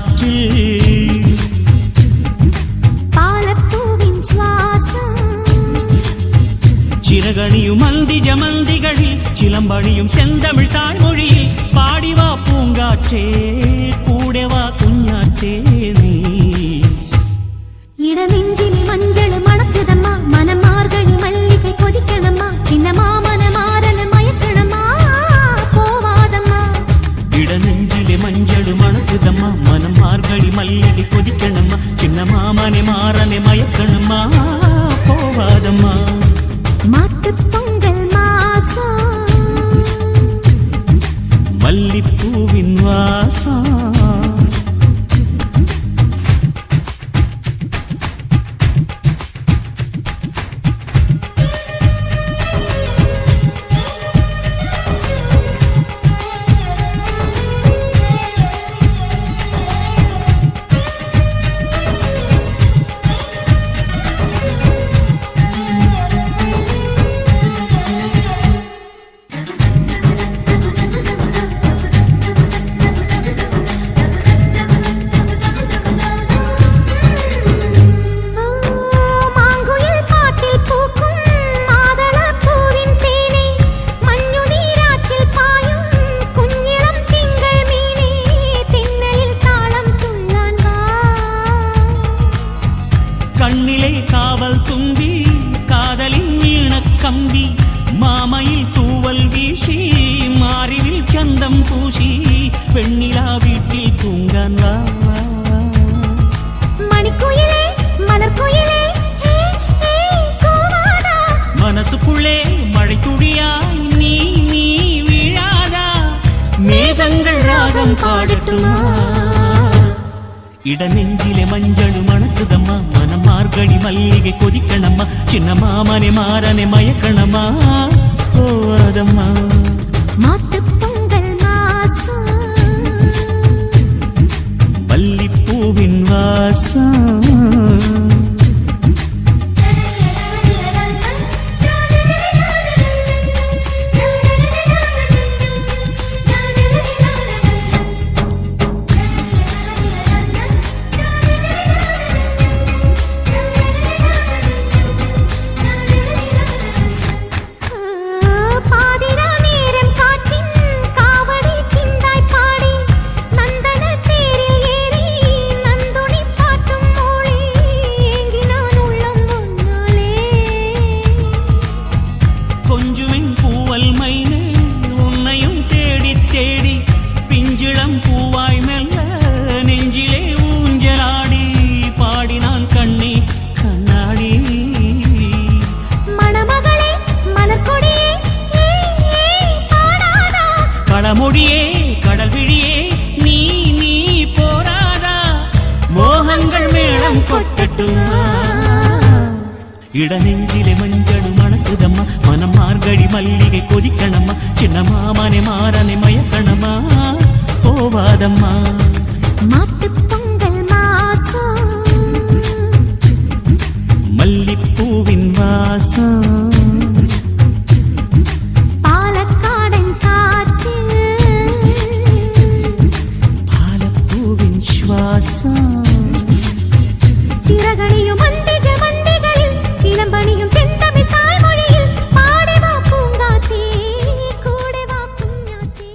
കാറ്റിൽ പാലപ്പൂവിൻ ശ്വാസം ചിറകണിയും അന്തിജമന്തികളിൽ ചിലമ്പണിയും സെന്തമിഴ് താഴ്മൊഴിയിൽ പാടിവാ പൂങ്കാറ്റേ കൂടെ വാ കുഞ്ഞാറ്റേ നീ ഇടനെഞ്ചിനി മഞ്ചള് മണക്കുതമ്മ മനമാർഗഴി മല്ലികை കൊതിക്കണമ്മ ചിന്നമാമന മാരന മയക്കണമ്മ പോവാതമ്മ ഇടനെഞ്ചിലെ മഞ്ചള് മണക്കുതമ്മ മനമാർഗഴി മല്ലികை കൊതിക്കണമ്മ ചിന്നമാമനെ മാറനെ മയക്കണമ്മ പോവാതമ്മ മാട്ടുപൊങ്കൽ മാസം മല്ലിപ്പൂവിൻ വാസം കണ്ണിലെ കാവൽ തുമ്പി കാതലിൻ വീണക്കമ്പി മാമയിൽ തൂവൽ വീശി മാറിവിൽ ചന്തം പൂശി പെണ്ണിലാ വീട്ടിൽ തൂങ്ങാൻ വാ മണിക്കുയിലേ മലർക്കുയിലേ മനസ്സുക്കുള്ളേ മഴത്തുടിയായി നീ നീ വീഴാതാ മേഘങ്ങൾ രാഗം പാടട്ടുമാ ഇടനെഞ്ചിലെ മഞ്ചളു മണക്കുതമ്മ മനമാർഗഴി മല്ലികை കൊതിക്കണമ്മ ചിന്നമാമനെ മാറനെ മയക്കണമ്മ പോവാതമ്മ മാട്ടുപൊങ്കൽ മാസം മല്ലിപ്പൂവിൻ വാസം കളമൊഴിയേ കടൽ വിഴിയേ നീ നീ പോരാതാ മോഹങ്ങൾ മേളം കൊട്ടട്ടുമാ ഇടനെഞ്ചിലെ മഞ്ചളു മണക്കുതമ്മ മനമാർഗഴി മല്ലികை കൊതിക്കണമ്മ ചിന്നമാമനെ മാറനെ മയക്കണമ്മ പോവാതമ്മ മാട്ടുപൊങ്കൽ മാസം മല്ലിപ്പൂവിൻ വാസം ചിറകണിയും അന്തിജമന്തികളിൽ ചിലമ്പണിയും ചെന്തമിഴ് താഴ്മൊഴിയിൽ പാടെ വാ പൂങ്കാറ്റേ കൂടെ വാ കുഞ്ഞാറ്റേ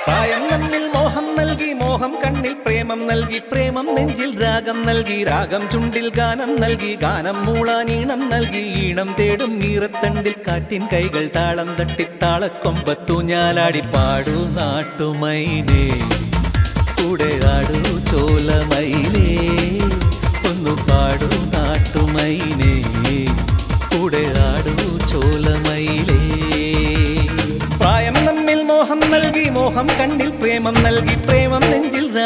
പ്രായം നമ്മിൽ മോഹം നൽകി മോഹം കണ്ണിൽ പ്രേമം നൽകി പ്രേമം നെഞ്ചിൽ രാഗം നൽകി രാഗം ചുണ്ടിൽ ഗാനം നൽകി ഗാനം മൂളാൻ ഈണം നൽകി ഈണം തേടും ഈറത്തണ്ടിൽ കാറ്റിൻ കൈകൾ താളം തട്ടി താളക്കൊമ്പത്തു ഞാലാടി പാടൂ നാട്ടുമൈനേ കൂടെ ആടൂ ചോലമൈലേ ഒന്നു പാടൂ നാട്ടുമൈ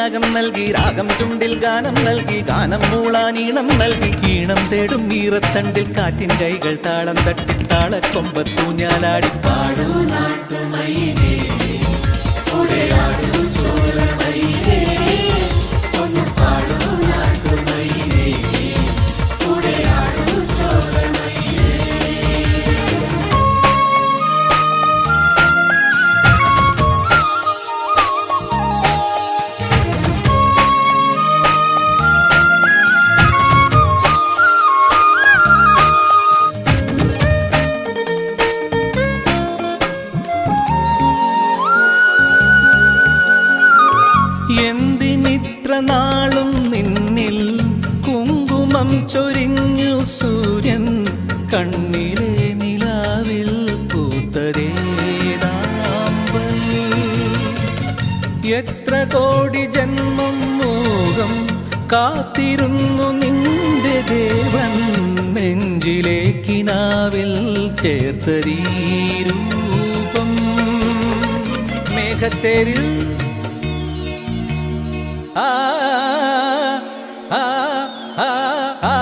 രാഗം നൽകി രാഗം ചുണ്ടിൽ ഗാനം നൽകി ഗാനം മൂളാൻ ഈണം നൽകി ഈണം തേടും ഈറത്തണ്ടിൽ കാറ്റിൻ കൈകൾ താളം തട്ടി താളക്കൊമ്പത്തൂഞ്ഞാലാടി പാടൂ നാട്ടുമയിലേ ഉടയാടൂ ചോലമയിലേ ഒന്ന് പാടൂ നാട്ടുമയിലേ ഉടയാടൂ ചോലമയിലേ. എന്തിനിത്ര നാളും നിന്നിൽ കുങ്കുമം ചൊരിഞ്ഞു സൂര്യൻ കണ്ണിലെ നിലാവിൽ പൂത്തരേതാമ്പൽ എത്ര കോടി ജന്മം മോഹം കാത്തിരുന്നു നിന്റെ ദേവൻ നെഞ്ചിലെ കിനാവിൽ ചേർത്തരീ രൂപം മേഘത്തേരിൽ ആ ആ ആ ആ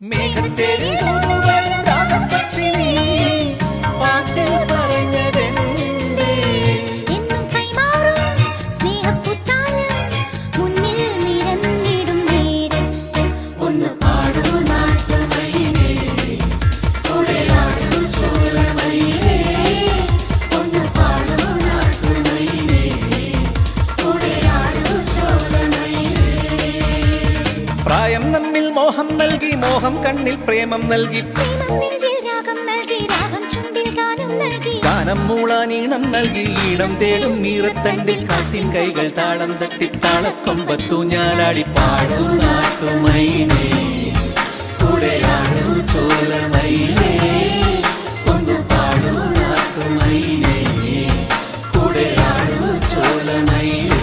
മേഘത്തേരിൽ തൂതുവരും രാഗപക്ഷി നീ പാട്ടിൽ പറഞ്ഞതെന്തേ. എന്നും കൈമാറും സ്നേഹപ്പുത്താലം മുന്നിൽ നിരന്നിടും നേരത്ത് ഒന്ന് പാടൂ നാട്ടുമയിലേ ഉടയാടൂ ചോലമയിലേ ഒന്ന് പാടൂ നാട്ടുമയിലേ ഉടയാടൂ ചോലമയിലേ. പ്രായം നമ്മിൽ മോഹം നൽകി മോഹം കണ്ണിൽ പ്രേമം നൽകി പ്രേമം നെഞ്ചിൽ രാഗം നൽകി രാഗം ചുണ്ടിൽ ഗാനം നൽകി ഗാനം മൂളാൻ ഈണം നൽകി ഈണം തേടും ഈറത്തണ്ടിൽ കാറ്റിൻ കൈകൾ താളം തട്ടി താളക്കൊമ്പത്തൂഞ്ഞാലാടി പാടൂ നാട്ടുമയിലേ ഉടയാടൂ ചോലമയിലേ ഒന്ന് പാടൂ നാട്ടുമയിലേ ഉടയാടൂ ചോലമയിലേ.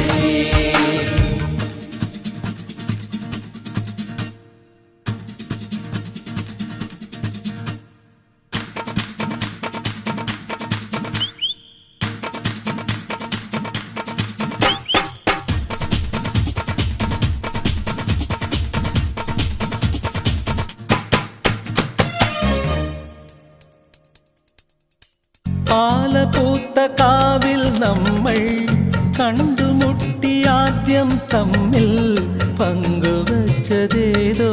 പാലപൂത്ത കാവിൽ നമ്മൾ കണ്ടുമുട്ടി ആദ്യം തമ്മിൽ പങ്കുവച്ചതേതോ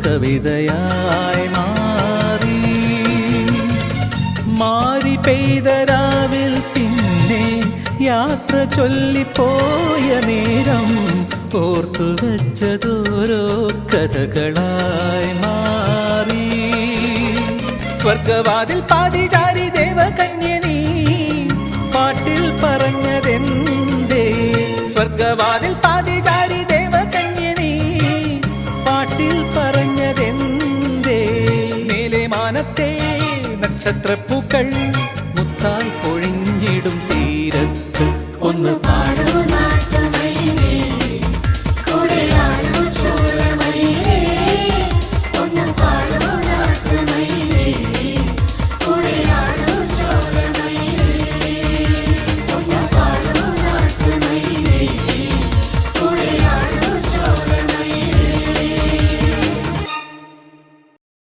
കവിതയായി മാറി മാറി പെയ്ത രാവിൽ പിന്നെ യാത്ര ചൊല്ലിപ്പോയ നേരം ഓർത്തുവച്ചതോരോ കഥകളായി മാറി സ്വർഗവാതിൽ പാതിചാരി ദേവകന്യ നീ പാട്ടിൽ പറഞ്ഞതെന്തേ. സ്വർഗവാതിൽ പാതിചാരി ദേവകന്യ നീ പാട്ടിൽ പറഞ്ഞതെന്തേ. മേലെ മാനത്തെ നക്ഷത്രപ്പൂക്കൾ മുത്തായി പൊഴിഞ്ഞിടും തീരത്ത് ഒന്ന് പാടൂ നാട്ടുമയിലേ ഉടയാടൂ ചോലമയിലേ ഒന്ന് പാടൂ നാട്ടുമയിലേ ഉടയാടൂ ചോലമയിലേ ഒന്ന് പാടൂ നാട്ടുമയിലേ ഉടയാടൂ ചോലമയിലേ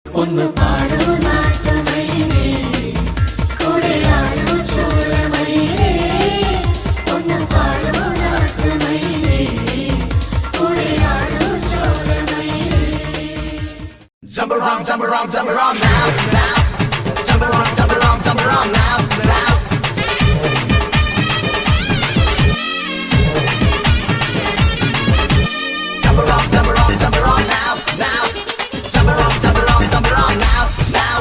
ഒന്ന് പാടൂ നാട്ടുമയിലേ ഉടയാടൂ ചോലമയിലേ ഒന്ന് പാടൂ നാട്ടുമയിലേ ഉടയാടൂ ചോലമയിലേ. Jump around, jump around, jump around now, now. Jump around, jump around, jump around now, now. Jump around, jump around, jump around now, now. Jump around, jump around, jump around now, now.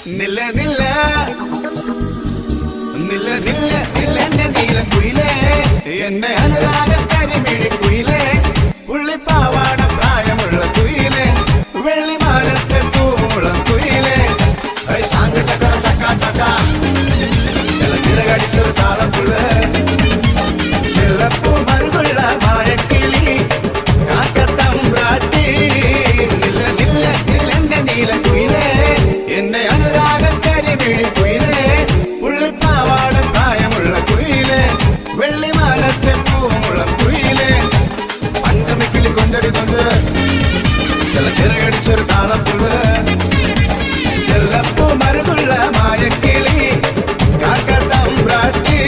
Nilla, nilla. Nilla, nilla, nilla, nilla, nilla, kuile. എന്നെ അനുരാഗ കരിമിഴി കുയിലേ താളത്തുള്ളു ചെല്ലപ്പൂ മരുതുള്ള മായക്കിളി കാക്കത്തമ്പ്രാട്ടി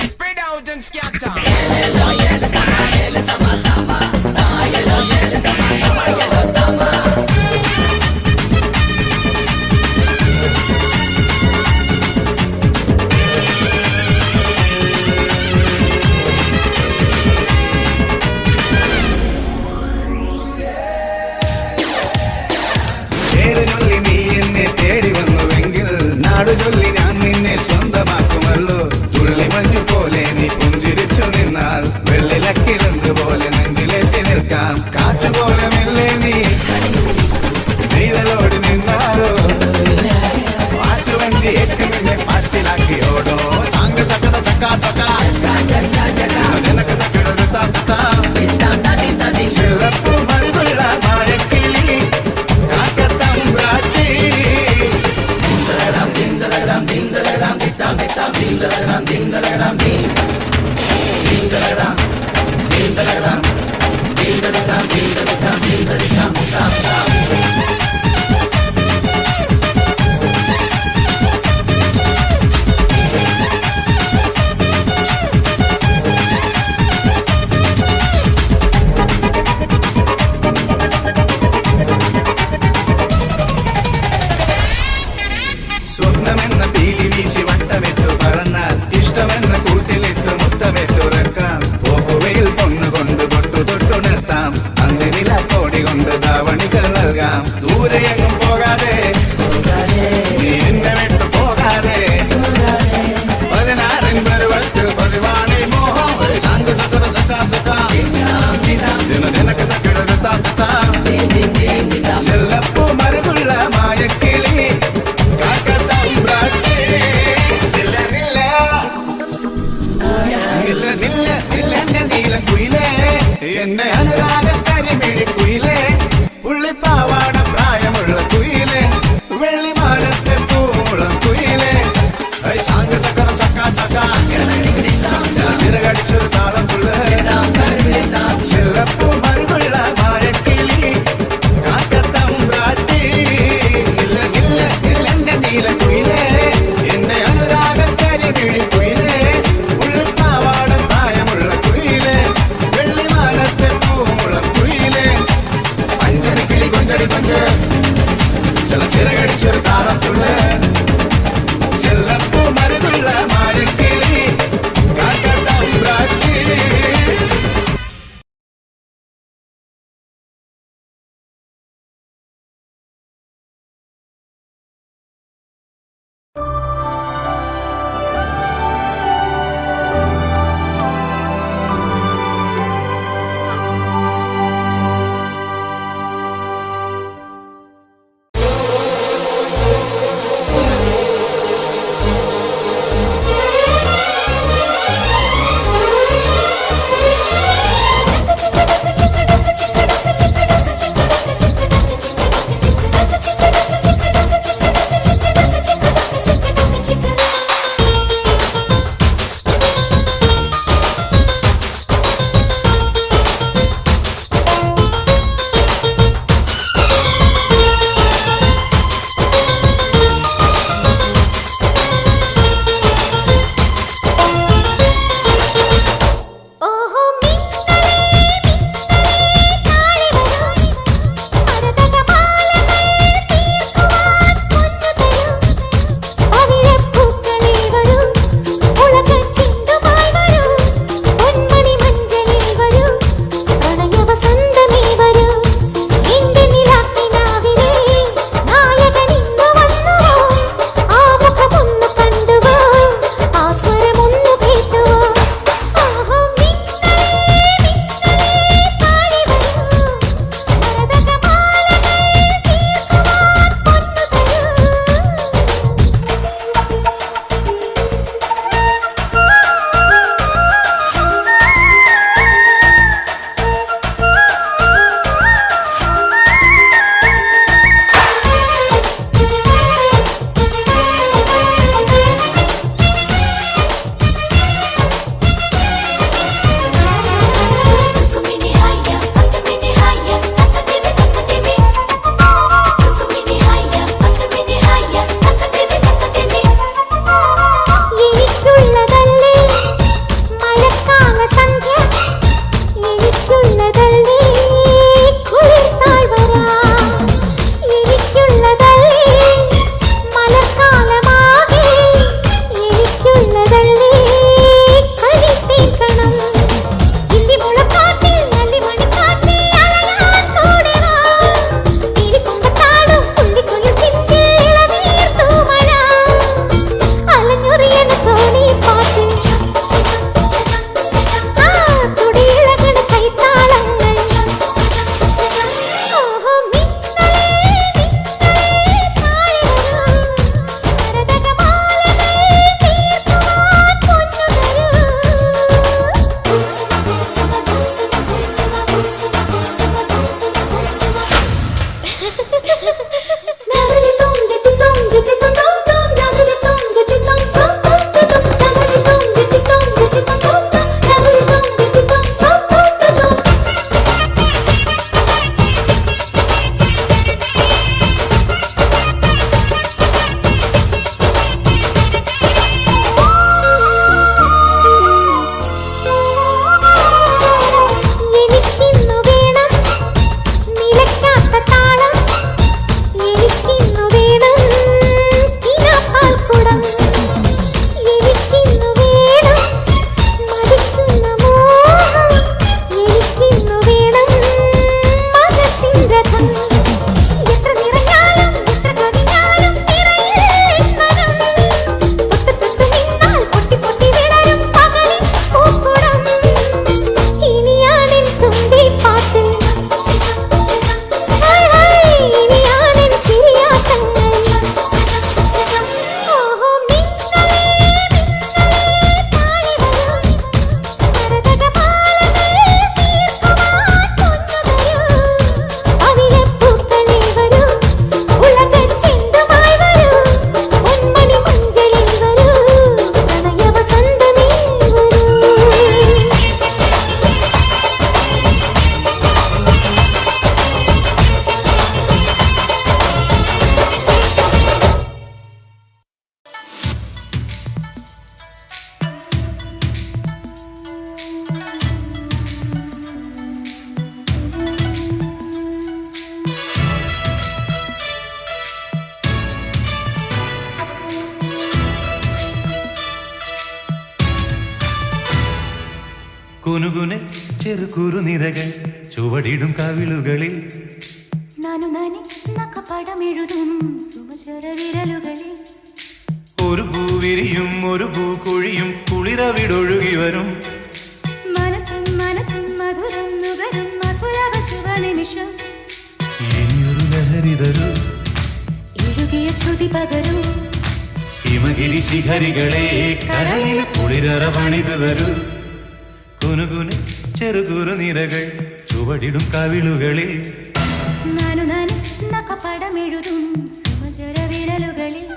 Spread out and scatter. പേര് ചൊല്ലി നീ എന്നെ തേടി വന്നുവെങ്കിൽ നാടു ചൊല്ലി ഞാൻ നിന്നെ സ്വന്തമാക്കുമല്ലോ തുള്ളി മഞ്ഞു പോലെ നീ പുഞ്ചിരിച്ചു നിന്നാൽ വെള്ളിലക്കിടന്ത് പോലെ നെഞ്ചിലേറ്റി നിൽക്കാം കാറ്റ് പോലെ മെല്ലെ നീ നീരലോടി നിന്നാലോ പാട്ടുവഞ്ചി ഏറ്റി നിന്നെ പാട്ടിലാക്കിയോടോ ചാങ്ക ചക്കട ചക്കാ ചക്കാ നിനക്ക് തക്കടത് താത്താ ചെല്ലപ്പൂ മരുതുള്ള മായക്കിളി കാക്കത്തമ്പ്രാട്ടി സ്വപ്നമെന്ന പീലി വീശി വട്ടമിട്ടു പറന്നാൽ ഇഷ്ടമെന്ന കൂട്ടിലിട്ടു മുത്തമിട്ടുറക്കാം പോക്കുവയിൽ പൊണ്ണുകൊണ്ട് തൊട്ടു തൊട്ടുണർത്താം അന്തിനില കോടി കൊണ്ട് ധാവണികൾ നൽകാം ദൂരെയെങ്ങും പോകാതെ നീ എന്നെ വിട്ടു പോകാതെ 16 പരുവത്തിൽ പതിവാണി മോഹം ഒരു ചാങ്ക് ചക്കര ചക്കാ ചക്കാ ദിനക്ക് തക്കരുത് താത്താ ചെല്ലപ്പൂ മരുതുള്ള മായക്കിളി കാക്കത്തമ്പ്രാട്ടി നില്ല നില്ല നില്ല നില്ല നില്ല എന്റെ നീലക്കുയിലേ എന്നെ അനുരാഗക്കരിമിഴി കുയിലേ പുള്ളിപ്പാവാട പ്രായമുള്ള കുയിലേ വെള്ളിമാനത്തെ പൂമുളം കുയിലേ ചാങ്ക ചക്കര ചക്കാ ചക്കാ ചിറകടിച്ചൊരു താളത്തുള്ള ചെല്ലപ്പൂ മരുതുള്ള മായക്കിളി കാക്കത്തമ്പ്രാട്ടി നില്ല നില്ല നില്ല എന്റെ നീലക്കുയിലേ എന്റെ അനുരാഗക്കരിമിഴി കുയിലേ ഉള്ളിപ്പാവാട പ്രായമുള്ള കുയിലേ വെള്ളിമാനത്തെ പൂമുളം കുയിലേ പഞ്ചടി കിളി കൊഞ്ചടി പഞ്ച് ചിറകടിച്ചൊരു താളത്തുള്ള ചെല്ലപ്പൂ മരുതുള്ള മായക്കിളി കാക്കത്തമ്പ്രാട്ടി ചെറുകുറുനിരകൾ ചുവടിടും കവിളുകളിൽ ನಾನು ನಕ್ಕ പടമെഴുതും സുമചര വിരലുകളിൽ ഒരു പൂവിരിയും ഒരു പൂക്കുഴിയും കുളിരവിടൊഴുകി വരും മനസ്സും മനസ്സും മധുരം നുകരും അസുലഭ ശുഭനിമിഷം ഇനിയൊരു ലഹരി തരൂ എഴുകിയ ശ്രുതി പകരും ഹിമഗിരി ശിഖരികളെ കരളിൽ കുളിരറ പണിതു തരൂ കുനുകുന് ചെറുകുറുനിരകൾ ചുവടിടും കവിളുകളിൽ ನಾನು ನಕ್ಕ പടമെഴുതും സുമചര വിരലുകളിൽ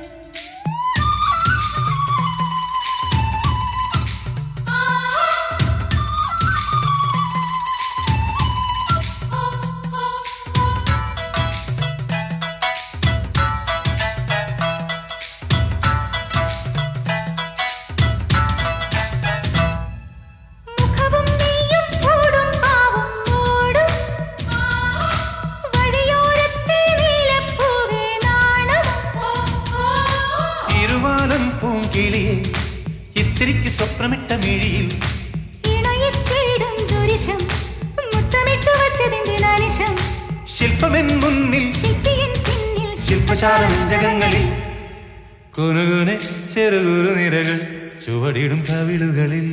കിളിയെ ഇത്തിരിക്ക് സ്വപ്നമിട്ട മിഴിയിൽ ശില്പമെൻ മുന്നിൽ ശില്പശാല ജഗങ്ങളിൽ കുനുകുനെ ചെറുകുറുനിരകൾ ചുവടിടും കവിളുകളിൽ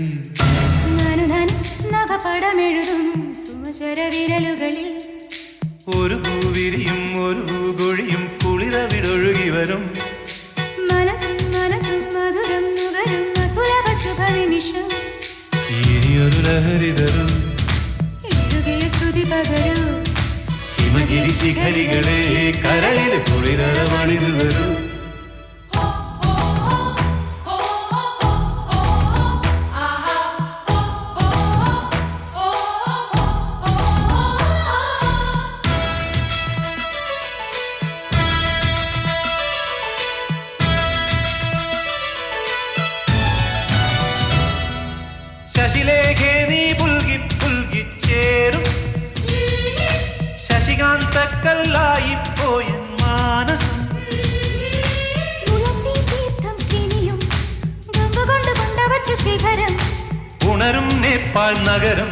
പടമെഴുതും സുമചര വിരലുകളിൽ ഒരു പൂവിരിയും ഒരു പൂകൊഴിയും കുളിരവിടൊഴുകി വരും ഇനിയൊരു ലഹരി തരും ശ്രുതി പകരൂ ഹിമഗിരി ശിഖരികളെ കരളിൽ കുളിരറ പണിതു തരൂ ശശിലേഖേ നീ പുൽകി പുൽകി ചേരും ശശികാന്തക്കല്ലായി പോയ മാനസം ഉണരും നേപ്പാൾ നഗരം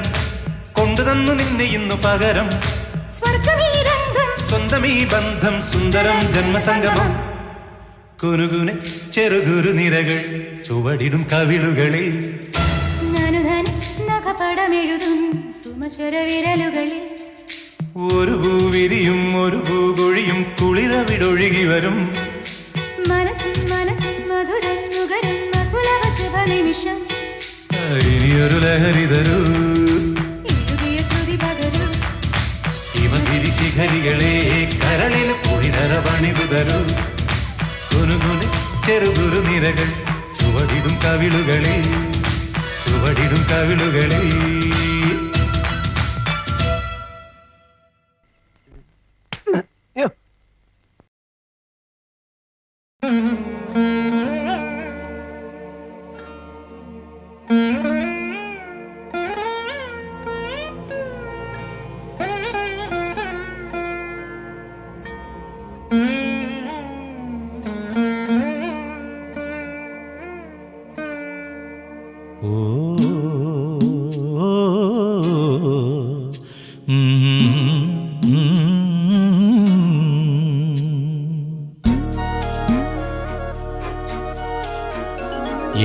കൊണ്ടുതന്നു നിന്നെ ഇന്നു പകരം സ്വന്തമീ ബന്ധം സുന്ദരം ജന്മസംഗമം കുനുകുനെ ചെറുകുറുനിരകൾ ചുവടിടും കവിളുകളിൽ പടമെഴുതും സുമചര വിരലുകളിൽ ഒരു പൂവിരിയും ഒരു പൂകൊഴിയും കുളിരവിടൊഴുകി വരും മനസ്സും മനസ്സും മധുരം നുകരും അസുലഭ ശുഭനിമിഷം ഇനിയൊരു ലഹരി തരൂ എഴുകിയ ശ്രുതി പകരൂ ഹിമഗിരി ശിഖരികളെ കരളിൽ കുളിരറ പണിതു തരൂ കുനുകുന് ചെറുകുറുനിരകൾ ചുവടിടും കവിളുകളിൽ ചുവടിടും കവിളുകളിൽ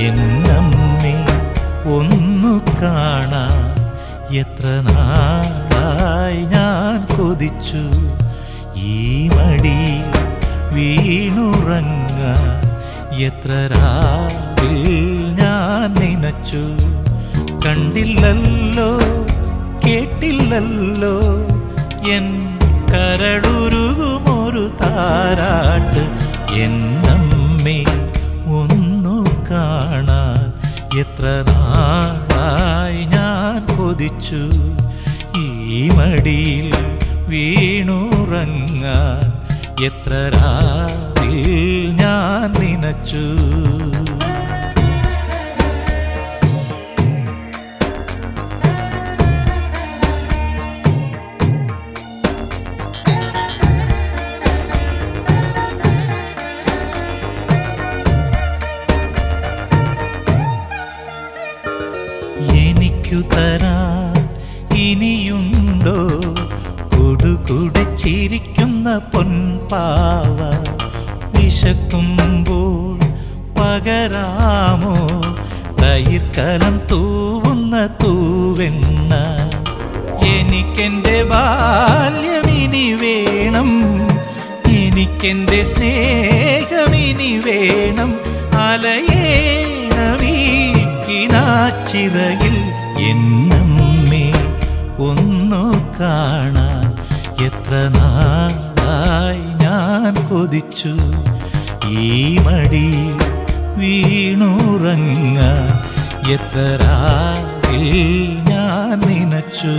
എന്നമ്മേ ഒന്നു കാണാ എത്ര നാളായി ഞാൻ കൊതിച്ചു ഈ മടിയിൽ വീണുറങ്ങ എത്ര രാവിൽ ഞാൻ നനച്ചു കണ്ടില്ലല്ലോ കേട്ടില്ലല്ലോ എൻ കരളുരുകുമൊരു താരാട്ട് എന്നമ്മേ ഒന്നു കാണാൻ എത്ര നാളായി ഞാൻ കൊതിച്ചു ഈ മടിയിൽ വീണുറങ്ങാൻ എത്ര രാവിൽ ഞാൻ നനച്ചു തരാൻ ചിരിക്കുന്ന പൊൻപാവ വിശക്കുമ്പോൾ പകരാമോ തൈർക്കലം തൂവുന്ന തൂവെണ്ണ എനിക്കെൻ്റെ ബാല്യമിനി വേണം എനിക്കെൻ്റെ സ്നേഹമിനി വേണം അലയേണമീക്കിനാച്ചിറകിൽ എന്നമ്മേ ഒന്നു കാണാൻ എത്ര നാളായി ഞാൻ കൊതിച്ചു ഈ മടിയിൽ വീണുറങ്ങാൻ എത്ര രാവിൽ ഞാൻ നനച്ചു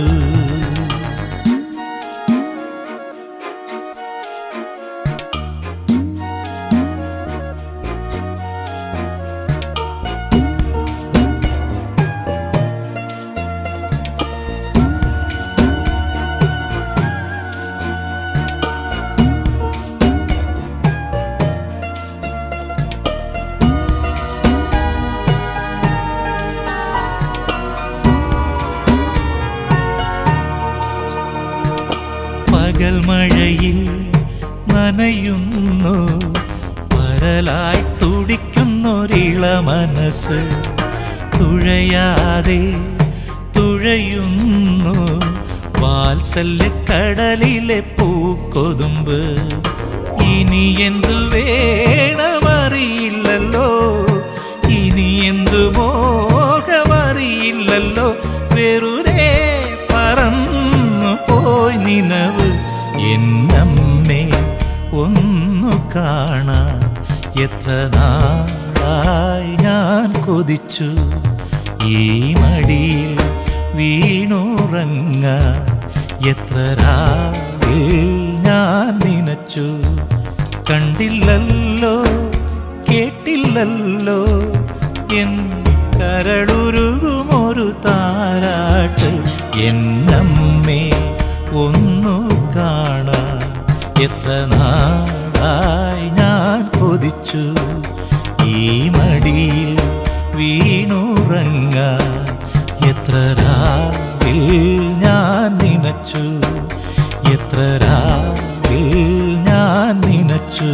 പകൽ മഴയിൽ നനയുന്നു പരലായി തുടിക്കുന്നൊരിള മനസ്സ് തുഴയാതെ തുഴയുന്നു വാത്സല്യക്കടലിലെ പൂക്കൊതുമ്പ് ഇനി എന്തു വേണമറിയില്ലല്ലോ ഇനി എന്തു മോഹമറിയില്ലല്ലോ വെറുതെ പറന്നു പോയി നിനവ് എന്നമ്മേ ഒന്നു കാണാൻ എത്ര നാളായി ഞാൻ കൊതിച്ചു ഈ മടിയിൽ വീണുറങ്ങാൻ എത്ര രാവിൽ ഞാൻ നനച്ചു കണ്ടില്ലല്ലോ കേട്ടില്ലല്ലോ എൻ കരളുരുകുമൊരു താരാട്ട് എന്നമ്മേ ഒന്നു കാണാൻ എത്ര നാളായി ഞാൻ കൊതിച്ചു ഈ മടിയിൽ വീണുറങ്ങാൻ എത്ര രാവിൽ ഞാൻ നനച്ചു എത്ര രാവിൽ ഞാൻ നനച്ചു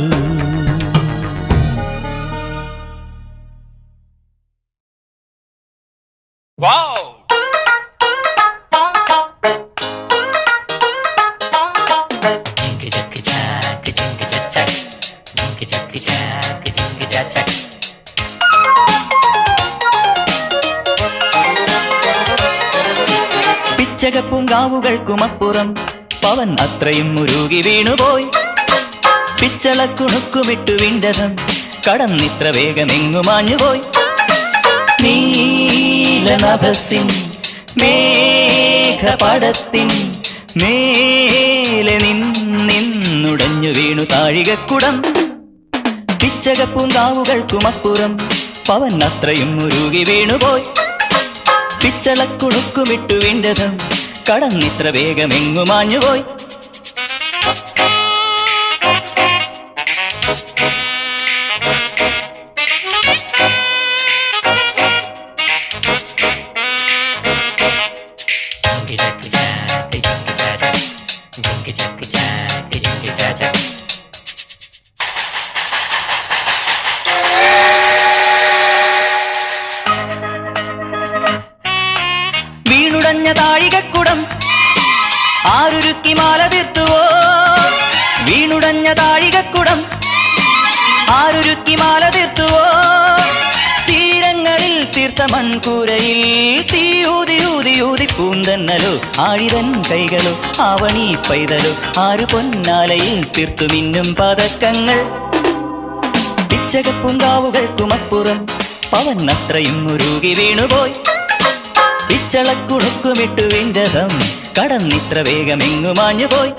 പിച്ചകപ്പൂങ്കാവുകൾക്കുമപ്പുറം പവൻ അത്രയും മുരുകി വീണുപോയി പിച്ചളക്കുണുക്കുമിട്ടു വിണ്ടതം കടന്നിത്ര വേഗമെങ്ങുമാഞ്ഞുപോയി നീലനഭസിൻ മേഘപടത്തിൻ മേലെ നിന്നുടഞ്ഞു വീണു താഴികക്കുടം പിച്ചകപ്പൂങ്കാവുകൾക്കുമപ്പുറം പവൻ അത്രയും മുരുകി വീണുപോയി പിച്ചളക്കുണുക്കുമിട്ടു വിണ്ടതം കടന്നിത്ര വേഗമെങ്ങുമാഞ്ഞുപോയി വീണുടഞ്ഞ താഴികക്കുടം ആരുരുക്കി മാല തീർത്തുവോ വീണുടഞ്ഞ താഴികക്കുടം ആരുരുക്കി മാല തീർത്തുവോ തീരങ്ങളിൽ തീർത്ത മൺകൂരയിൽ തീയൂതി ഊതി ഊതി പൂന്തന്നലോ ആഴിതൻ കൈകളോ ആവണി പൈതലോ ആരു പൊന്നാലയിൽ തീർത്തു മിന്നും പതക്കങ്ങൾ പിച്ചകപ്പൂങ്കാവുകൾക്കുമപ്പുറം പവൻ അത്രയും മുരുകി വീണുപോയി പിച്ചളക്കുണുക്കുമിട്ടു വിണ്ടതം കടന്നിത്ര വേഗമെങ്ങുമാഞ്ഞുപോയി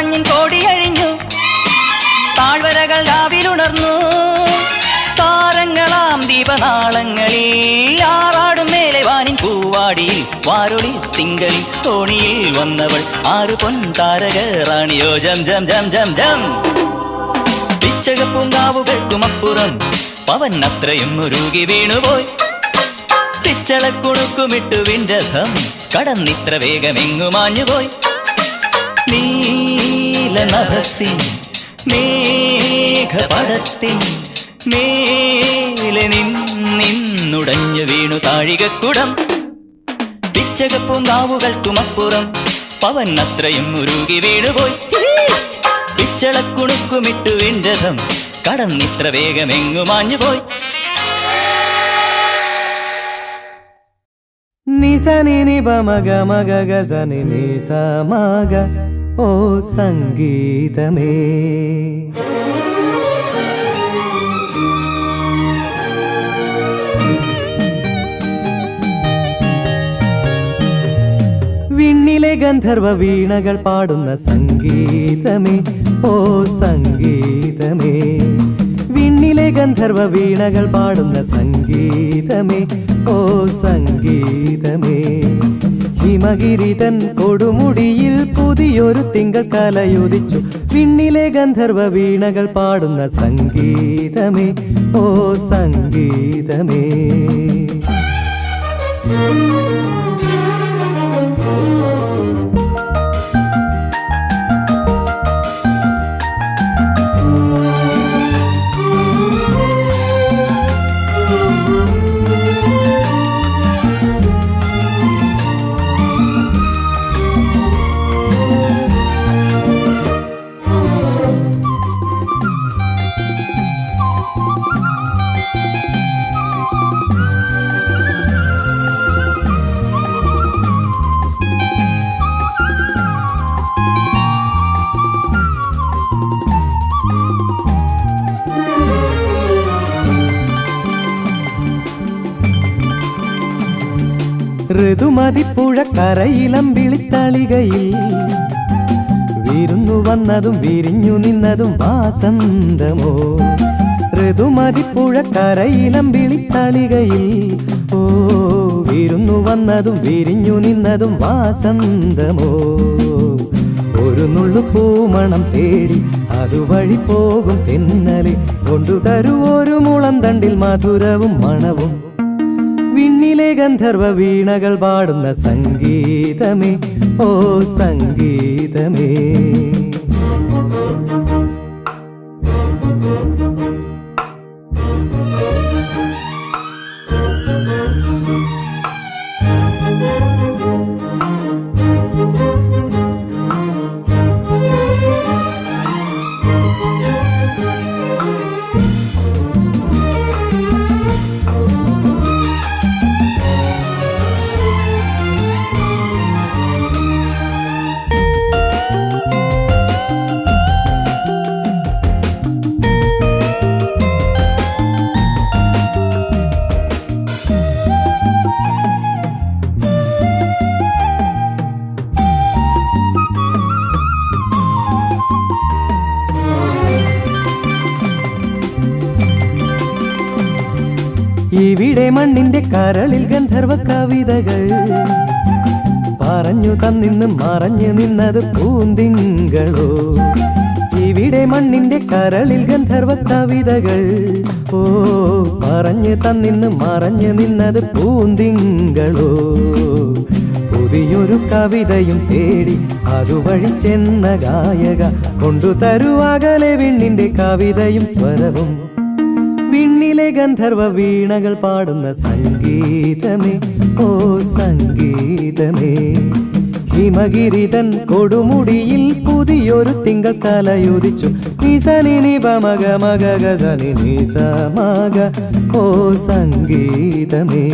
മഞ്ഞിൻ കോടിയഴിഞ്ഞു, താഴ്വരകൾ രാവിലുണർന്നു. താരങ്ങളാം ദീപനാളങ്ങളിൽ ആറാടും മേലെ വാനിൻ പൂവാടിയിൽ വാരൊളി തിങ്കളിൽ തോണിയിൽ വന്നവൾ ആറ് പൊൻതാരക റാണിയോ ജം ജം ജം ജം ജം. പിച്ചകപ്പൂങ്കാവുകൾക്കുമപ്പുറം പവൻ അത്രയും ഉരുകി വീണുപോയി. പിച്ചളക്കുണുക്കുമിട്ടു വിൻരഥം കടന്നിത്ര വേഗമെങ്ങുമാഞ്ഞുപോയി. നീലനഭസിൻ മേഘപടത്തിൻ മേലെ നിന്നുടഞ്ഞു വീണു താഴികക്കുടം. പിച്ചകപ്പൂങ്കാവുകൾക്കുമപ്പുറം പവൻ അത്രയും ഉരുകി വീണുപോയി. പിച്ചളക്കുണുക്കുമിട്ടു വിൻരഥം കടന്നിത്ര വേഗമെങ്ങുമാഞ്ഞുപോയി. నిసని ని బమగ మగ గజని ని సమగ ఓ సంగీతమే വിണ്ണിലെ ഗന്ധർവ വീണകൾ പാടുന്ന സംഗീതമേ ഓ സംഗീതമേ. വിണ്ണിലെ ഗന്ധർവ വീണകൾ പാടുന്ന സംഗീതമേ ഓ സംഗീതമേ. ഹിമഗിരിതൻ കൊടുമുടിയിൽ പുതിയൊരു തിങ്കൾ കലയുദിച്ചു. വിണ്ണിലെ ഗന്ധർവ വീണകൾ പാടുന്ന സംഗീതമേ ഓ സംഗീതമേ. ഋതുമതിപ്പുഴ കരയിലമ്പിളിത്തളികയിൽ വിരുന്നു വന്നതും വിരിഞ്ഞു നിന്നതും വാസന്തമോ. ഋതുമതിപ്പുഴ കരയിലമ്പിളിത്തളികയിൽ ഓ വിരുന്നു വന്നതും വിരിഞ്ഞു നിന്നതും വാസന്തമോ. ഒരു നുള്ളു പൂമണം തേടി അതുവഴി പോകും തെന്നലെ കൊണ്ടുതരൂ ഒരു മുളം തണ്ടിൽ മധുരവും മണവും. വിണ്ണിലെ ഗന്ധർവ വീണകൾ പാടുന്ന സംഗീതമേ ഓ സംഗീതമേ. ഇവിടെ മണ്ണിന്റെ കരളിൽ ഗന്ധർവ കവിതകൾ പറഞ്ഞു തന്നിന്ന് മറഞ്ഞു നിന്നത് പൂന്തിങ്കളോ. ഇവിടെ മണ്ണിന്റെ കരളിൽ ഗന്ധർവ കവിതകൾ ഓ പറഞ്ഞു തന്നിന്ന് മറഞ്ഞു നിന്നത് പൂന്തിങ്കളോ. പുതിയൊരു കവിതയും തേടി അതുവഴി ചെന്ന ഗായക കൊണ്ടുതരൂ അകലെ വിണ്ണിന്റെ കവിതയും സ്വരവും. വിണ്ണിലെ ഗന്ധർവ വീണകൾ പാടുന്ന സംഗീതമേ ഓ സംഗീതമേ. ഹിമഗിരിതൻ കൊടുമുടിയിൽ പുതിയൊരു തിങ്കൾ കലയുദിച്ചു. നിസനി നി ബമഗ മഗ ഗസനി നി സമഗ ഓ സംഗീതമേ.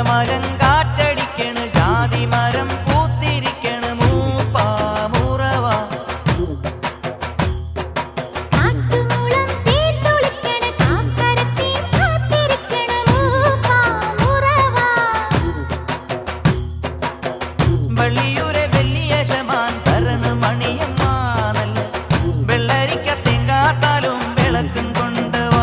മരം കാറ്റടിക്കണ് ജാതി മരം പൂത്തിരിക്കണ് മൂപ്പാ മുറവ വള്ളിയൂരെ വലിയ ശമാൻ തരണ മണിയമ്മാനല്ല വെള്ളരിക്ക തെങ്കാത്താലും വിളക്കും കൊണ്ടുവാ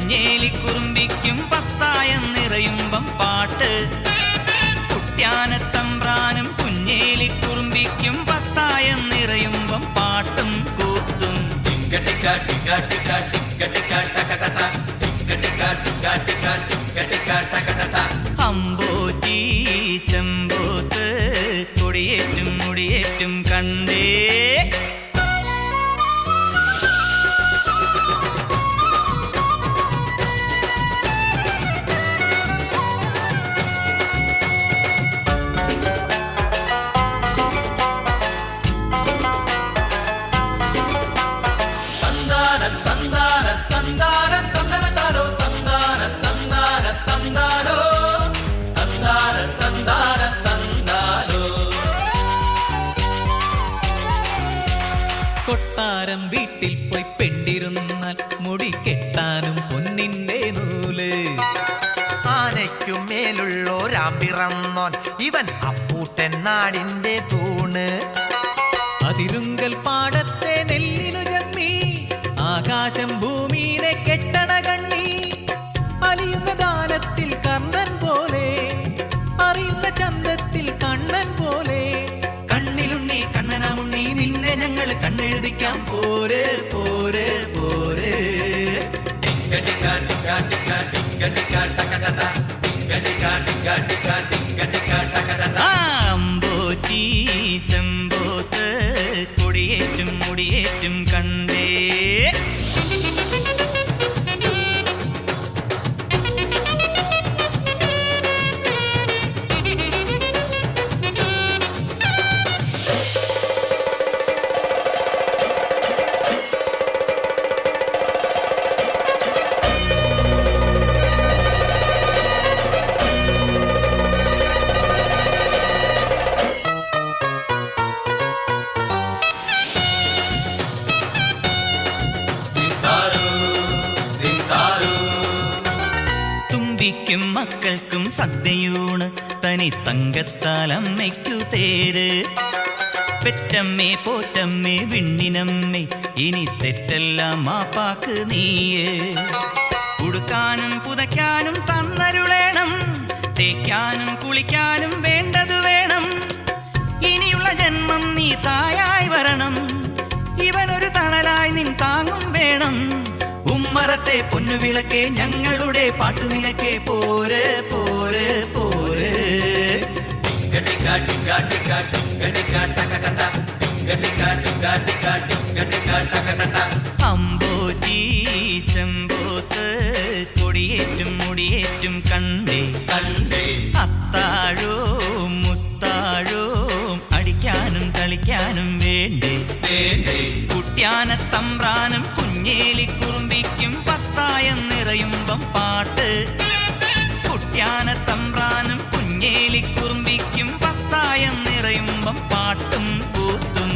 കുഞ്ഞേലിക്കുറുമ്പിക്കും പത്തായം നിറയുമ്പം പാട്ട്. കുട്യാനത്തമ്പ്രാനും കുഞ്ഞേലിക്കുറുമ്പിക്കും പത്തായം നിറയുമ്പം പാട്ടും കൂത്തും. അമ്പോറ്റി ചെമ്പോത്ത് കൊടിയേറ്റും മുടിയേറ്റും കണ്ടേ. കൊട്ടാരം വീട്ടിൽ പോയി പെണ്ടിരുന്നാൽ മുടി കെട്ടാനും പൊന്നിന്റെ നൂല്. ആനയ്ക്കും മേലുള്ളോരാമ്പിറന്നോൻ ഇവൻ അപ്പൂട്ടൻ നാടിന്റെ തൂണ്. അതിരുങ്കൽ പാടത്തെ നെല്ലിനു ജന്മി ആകാശം ഭൂമിയെ കെട്ടണ കണ്ണി. അലിയുന്ന ദാനത്തിൽ കർണൻ പോലെ അറിയുന്ന ചന്തത്തിൽ കണ്ണൻ പോലെ. കണ്ണിലുണ്ണി കണ്ണനാമുണ്ണി നിന്നെ ഞങ്ങൾ കണ്ണെഴുതിക്കാം പോര് പോര് പോര്. അമ്പോറ്റി ചെമ്പോത്ത് കൊടിയേറ്റും മുടിയേറ്റും കണ്ടേ. തുമ്പിക്കും മക്കൾക്കും സദ്യയൂണ് തനി തങ്കത്താൽ അമ്മയ്ക്കു തേര്. പെറ്റമ്മേ പോറ്റമ്മേ വിണ്ണിനമ്മേ ഇനി തെറ്റെല്ലാം മാപ്പാക്ക് നീയേ. ഉടുക്കാനും പുതയ്ക്കാനും തന്നരുളേണം, തേക്കാനും കുളിക്കാനും വേണ്ടതു വേണം. ഇനിയുള്ള ജന്മം നീ തായായി വരണം, ഇവനൊരു തണലായി നിൻ താങ്ങും വേണം. ഉമ്മറത്തെ പൊന്നുവിളക്കെ ഞങ്ങളുടെ പാട്ടുനിലക്കെ പോര് പോര് പോര്. അമ്പോറ്റി ചെമ്പോത്ത് കൊടിയേറ്റും മുടിയേറ്റും കണ്ടേ കണ്ടേ. അത്താഴവും മുത്താഴവും അടിക്കാനും കളിക്കാനും വേണ്ടേ വേണ്ടേ. കുട്യാനത്തമ്പ്രാനും കുഞ്ഞേലിക്കുറുമ്പിക്കും പത്തായം നിറയുമ്പം പാട്ട്. കുട്യാനത്തമ്പ്രാനും കുഞ്ഞേലിക്കുറുമ്പിക്കും പത്തായം നിറയുമ്പം പാട്ടും കൂത്തും.